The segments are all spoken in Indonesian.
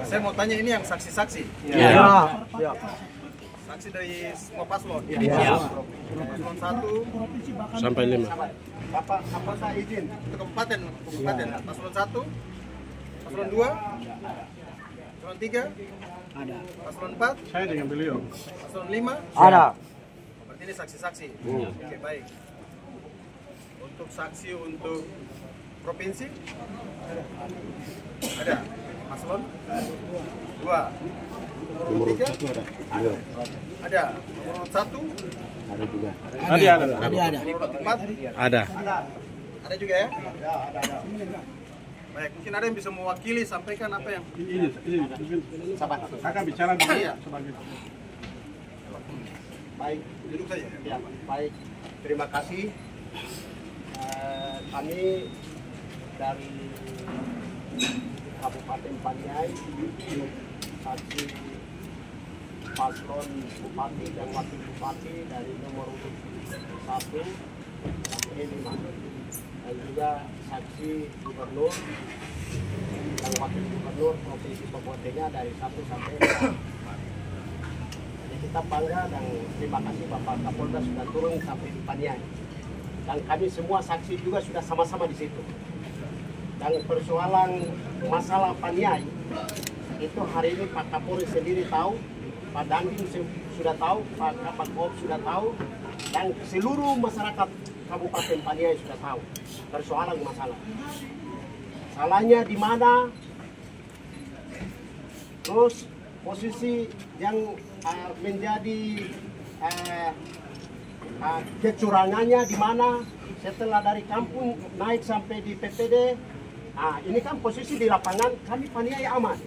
Saya mau tanya ini yang saksi-saksi. Ya. Saksi dari semua paslon. Ya. Paslon 1 Sampai 5. apa saya izin ke kabupaten. Paslon 1, paslon 2, paslon 3, Ada. paslon 4, Saya dengan beliau. paslon 5. Ada. Berarti ini saksi-saksi. Oke, baik. Untuk saksi untuk provinsi ada paslon 2, nomor 3 ada, nomor 1 Ada juga. Ada. nomor 4 Ada. ada juga ya. Baik, mungkin ada yang bisa mewakili, sampaikan apa yang Ini. sahabat Akan bicara dulu Iya. sebagai. baik, duduk saja. Ya, baik. Terima kasih. Kami dari Kabupaten Paniai, saksi paslon bupati dan wakil bupati dari nomor urut 1 sampai 5, dan juga saksi gubernur dan wakil gubernur provinsi Papua Tengah dari 1 sampai 4. Jadi kita bangga dan terima kasih Bapak Kapolda sudah turun sampai di Paniai. Dan kami semua saksi juga sudah sama-sama di situ. Dan persoalan masalah Paniai itu hari ini Pak Kapolri sendiri tahu, Pak Dandim sudah tahu, Pak Kapolri sudah tahu, dan seluruh masyarakat Kabupaten Paniai sudah tahu persoalan masalah. Salahnya di mana? Terus posisi yang menjadi kecurangannya di mana setelah dari kampung naik sampai di PPD. Ini kan posisi di lapangan kami Paniai aman.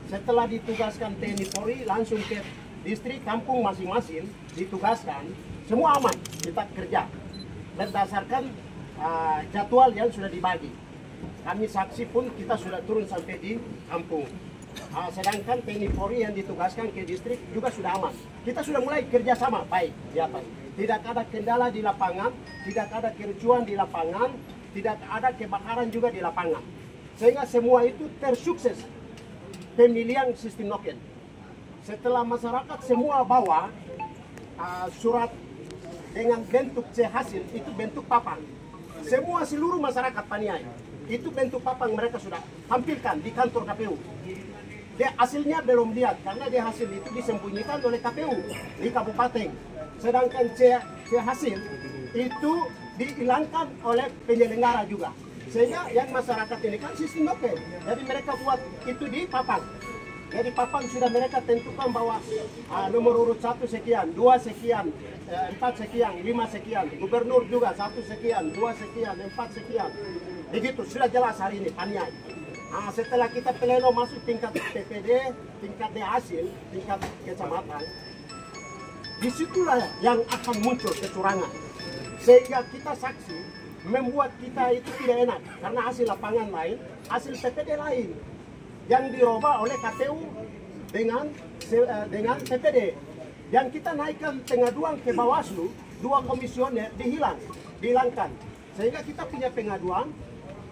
Setelah ditugaskan TNI Polri langsung ke distrik kampung masing-masing ditugaskan, semua aman kita kerja berdasarkan jadwal yang sudah dibagi. Kami saksi pun kita sudah turun sampai di kampung. Sedangkan TNI Polri yang ditugaskan ke distrik juga sudah aman. Kita sudah mulai kerjasama baik di atas. Tidak ada kendala di lapangan, tidak ada kericuan di lapangan, tidak ada kebakaran juga di lapangan. Sehingga semua itu tersukses pemilihan sistem noken. Setelah masyarakat semua bawa surat dengan bentuk C hasil, itu bentuk papan. Semua seluruh masyarakat Paniai, itu bentuk papan mereka sudah tampilkan di kantor KPU. Dia hasilnya belum lihat karena dia hasil itu disembunyikan oleh KPU di kabupaten. Sedangkan C hasil itu dihilangkan oleh penyelenggara juga. Sehingga yang masyarakat ini kan sistem noken. Jadi mereka buat itu di papan. Jadi papan sudah mereka tentukan bahwa nomor urut 1 sekian, 2 sekian, 4 sekian, 5 sekian. Gubernur juga 1 sekian, 2 sekian, 4 sekian. Begitu sudah jelas hari ini Paniai. Setelah kita pleno masuk tingkat PPD, tingkat D hasil, tingkat kecamatan, disitulah yang akan muncul kecurangan. Sehingga kita saksi membuat kita itu tidak enak karena hasil lapangan lain, hasil PPD lain yang dirubah oleh KPU dengan PPD. Yang kita naikkan pengaduan ke Bawaslu, 2 komisioner dihilangkan. Sehingga kita punya pengaduan,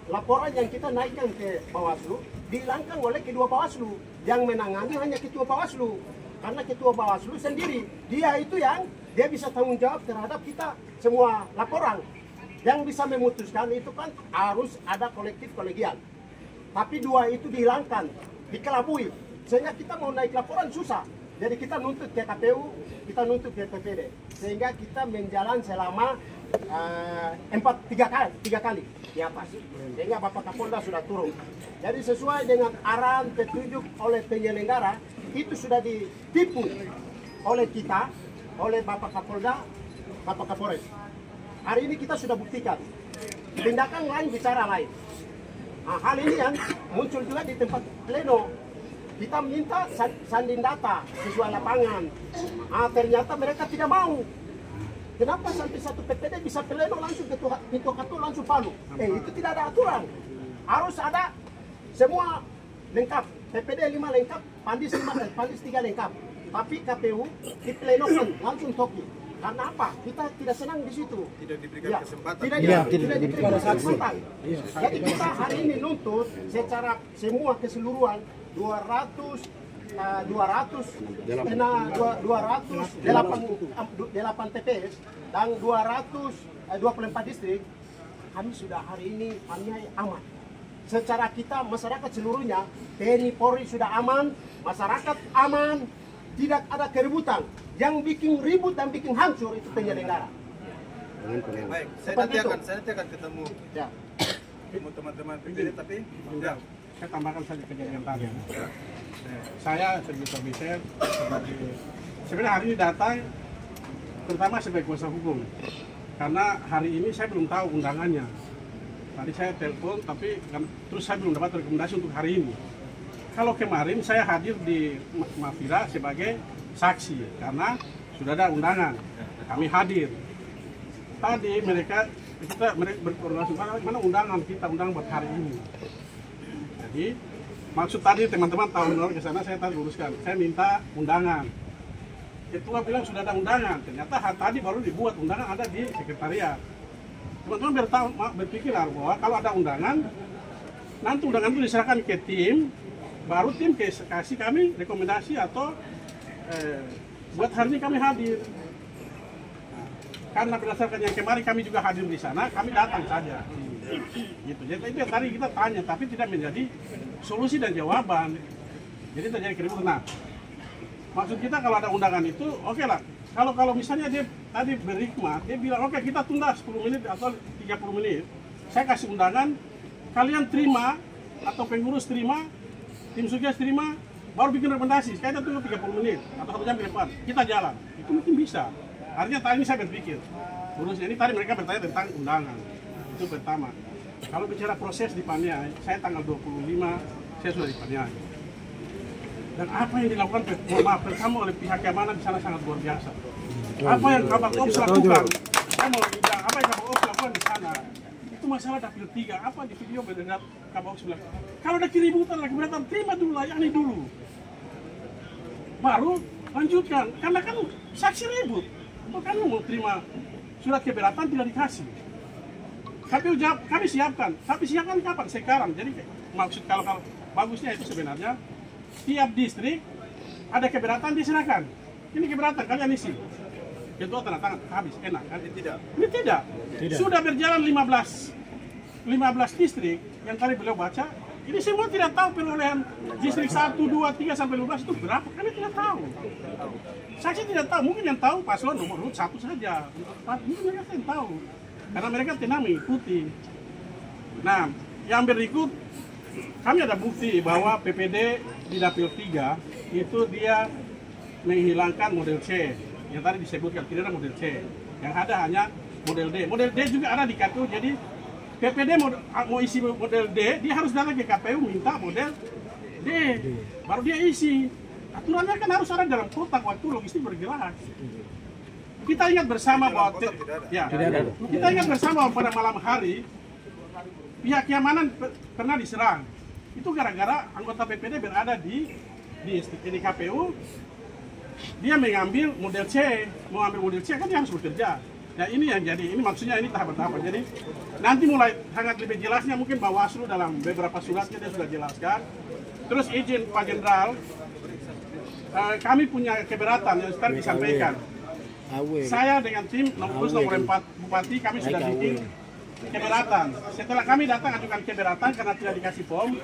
laporan yang kita naikkan ke Bawaslu dihilangkan oleh kedua Bawaslu. Yang menangani hanya ketua Bawaslu. Karena ketua Bawaslu sendiri, dia itu yang dia bisa tanggung jawab terhadap kita semua laporan. Yang bisa memutuskan itu kan harus ada kolektif kolegial. Tapi 2 itu dihilangkan, dikelabui. Sehingga kita mau naik laporan susah. Jadi kita nuntut ke KPU, kita nuntut ke PPD. Sehingga kita menjalan selama 3 kali di atas. Sehingga Bapak Kapolda sudah turun. Jadi sesuai dengan arahan petunjuk oleh penyelenggara, itu sudah ditipu oleh kita, oleh Bapak Kapolda, Bapak Kapolres. Hari ini kita sudah buktikan. Tindakan lain bicara lain. Hal ini yang muncul juga di tempat pleno. Kita minta sanding data sesuai lapangan. Ternyata mereka tidak mau. Kenapa sampai satu PPD bisa pleno langsung ketua langsung palu? Itu tidak ada aturan. Harus ada semua lengkap. PPD 5 lengkap, Pandis 5 dan Pandis 3 lengkap. Tapi KPU di pleno langsung toki. Karena apa? Kita tidak senang di situ. Tidak diberikan kesempatan. Tidak diberikan kesempatan. Jadi kita hari ini nuntut secara semua keseluruhan 208 TPS dan 224 distrik, kami sudah hari ini paniai aman. Secara kita masyarakat seluruhnya, TNI Polri sudah aman, masyarakat aman, tidak ada keributan. Yang bikin ribut dan bikin hancur itu penyelenggara. Baik, saya nanti akan ketemu Ya. teman-teman PPD, tapi ya. Saya tambahkan saja kejadian tadi. Saya sebagai komiser, sebenarnya hari ini datang terutama sebagai kuasa hukum. Karena hari ini saya belum tahu undangannya. Tadi saya telepon, tapi terus saya belum dapat rekomendasi untuk hari ini. Kalau kemarin saya hadir di Mafira sebagai saksi, karena sudah ada undangan. Kami hadir. Tadi kita berkoordinasi mana undangan kita, undangan buat hari ini. Jadi maksud tadi teman-teman tahu ke sana, saya tadi luruskan. Saya minta undangan. Ketua bilang sudah ada undangan. Ternyata tadi baru dibuat undangan, ada di sekretariat. Teman-teman berpikirlah bahwa kalau ada undangan, nanti undangan itu diserahkan ke tim, baru tim kasih kami rekomendasi atau buat hari ini kami hadir. Karena berdasarkan yang kemarin kami juga hadir di sana, kami datang saja. Gitu. Jadi itu yang tadi kita tanya, tapi tidak menjadi solusi dan jawaban. Jadi terjadi keributan. Nah, maksud kita kalau ada undangan itu, oke lah. Kalau misalnya dia tadi berhikmat, dia bilang oke, kita tunda 10 menit atau 30 menit. Saya kasih undangan, kalian terima atau pengurus terima, tim sukses terima, baru bikin rekomendasi. Kita tunggu 30 menit atau 1 jam ke depan, kita jalan. Itu mungkin bisa. Artinya tadi saya berpikir, urusnya ini tadi mereka bertanya tentang undangan. Itu pertama. Kalau bicara proses di Paniai, saya tanggal 25 saya sudah di Paniai. Dan apa yang dilakukan pertama oleh pihak keamanan di sana sangat luar biasa. Apa yang Kabak Ops lakukan? Saya mau bilang apa yang Kabak Ops lakukan di sana? Itu masalah dapil 3. Apa di video beredar Kabak Ops bilang? Kalau ada keributan lagi keberatan, terima dulu, layani dulu. Baru lanjutkan. Karena kan saksi ribut. Bukan mau terima surat keberatan tidak dikasih. KPU jawab, kami siapkan. Tapi siapkan kapan? Sekarang. Jadi maksud kalau bagusnya itu sebenarnya tiap distrik ada keberatan diserahkan. Ini keberatan kalian isi. Ketua tanda tangan habis, enak kan? Ini tidak. Sudah berjalan 15 distrik yang tadi beliau baca. Ini semua tidak tahu perolehan distrik 1, 2, 3 sampai 15 itu berapa? Kami tidak tahu. Saksi tidak tahu, mungkin yang tahu paslon nomor 1 saja. Mungkin mereka yang tahu. Karena mereka tenang mengikuti. Nah, yang berikut kami ada bukti bahwa PPD di dapil 3 itu dia menghilangkan model C yang tadi disebutkan, tidak ada model C, yang ada hanya model D. Model D juga ada di KPU, jadi PPD mau isi model D, dia harus datang ke KPU minta model D, baru dia isi. Aturannya kan harus ada dalam kotak waktu logistik bergerak. Kita ingat bersama bahwa kita ingat bersama pada malam hari pihak keamanan pernah diserang. Itu gara-gara anggota PPD berada di KPU, dia mengambil model C, mau ambil model C kan dia harus bekerja. Nah ini yang jadi, ini maksudnya ini tahap-tahapan. Jadi nanti mulai sangat lebih jelasnya mungkin Bawaslu dalam beberapa suratnya dia sudah jelaskan. Terus izin Pak Jenderal, kami punya keberatan yang tadi disampaikan. Saya dengan tim nomor 4 Bupati kami sudah bikin keberatan. Setelah kami datang ajukan keberatan karena tidak dikasih form,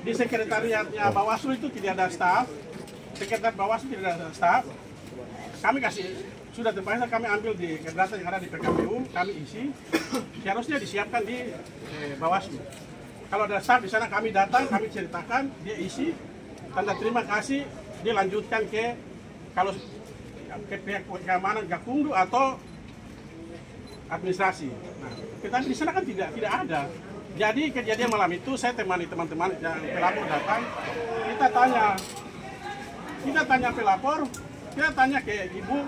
di sekretariatnya Bawaslu itu tidak ada staf, sekretariat Bawaslu tidak ada staf. Kami sudah terpaksa kami ambil di keberatan yang ada di PKPU, kami isi. Seharusnya disiapkan di Bawaslu. Kalau ada staf di sana kami datang, kami ceritakan, dia isi, tanda terima kasih, dia lanjutkan ke kalau ke pihak keamanan Gakumdu atau administrasi. Nah, kita di sana kan tidak ada. Jadi kejadian malam itu saya temani teman-teman yang pelapor datang, kita tanya pelapor, kita tanya ke ibu.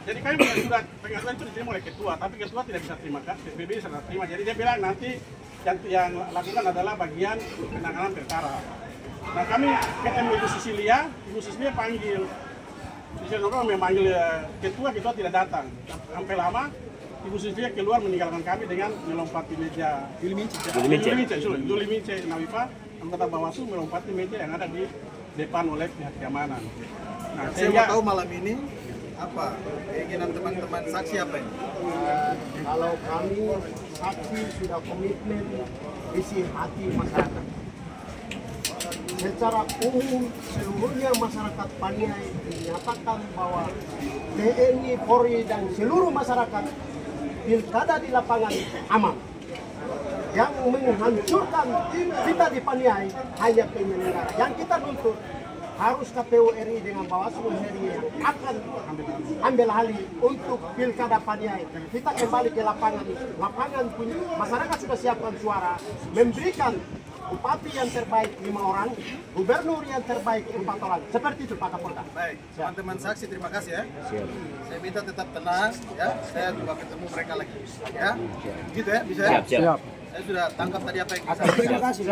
Jadi kami punya surat pengaduan itu diterima oleh ketua, tapi ketua tidak bisa terima, PBB tidak terima. Jadi dia bilang nanti yang lakukan adalah bagian penanganan perkara. Nah kami ketemu Ibu Sisilia panggil. Sisilia memanggil ketua tidak datang. Sampai lama Ibu Sisilia keluar meninggalkan kami dengan melompati meja. Julimince Nawifa anggota Bawaslu melompati meja yang ada di depan oleh pihak keamanan. Nah, Saya mau tahu malam ini apa keinginan teman-teman saksi apa ini? Kalau kami saksi sudah komitmen isi hati masyarakat. Secara umum seluruhnya masyarakat Paniai dinyatakan bahwa TNI, Polri dan seluruh masyarakat pilkada di lapangan aman. Yang menghancurkan kita di Paniai hanya penyelenggara. Yang kita nuntut harus KPU RI dengan Bawaslu RI yang akan ambil alih untuk pilkada Paniai. Kita kembali ke lapangan. Lapangan punya masyarakat sudah siapkan suara, memberikan bupati yang terbaik 5 orang, gubernur yang terbaik 4 orang. Seperti itu Pak Kapolda. Baik, teman-teman saksi terima kasih ya. Saya minta tetap tenang ya. Saya juga ketemu mereka lagi. Ya, gitu ya, bisa ya. Siap. Saya sudah tangkap tadi apa yang Terima kasih.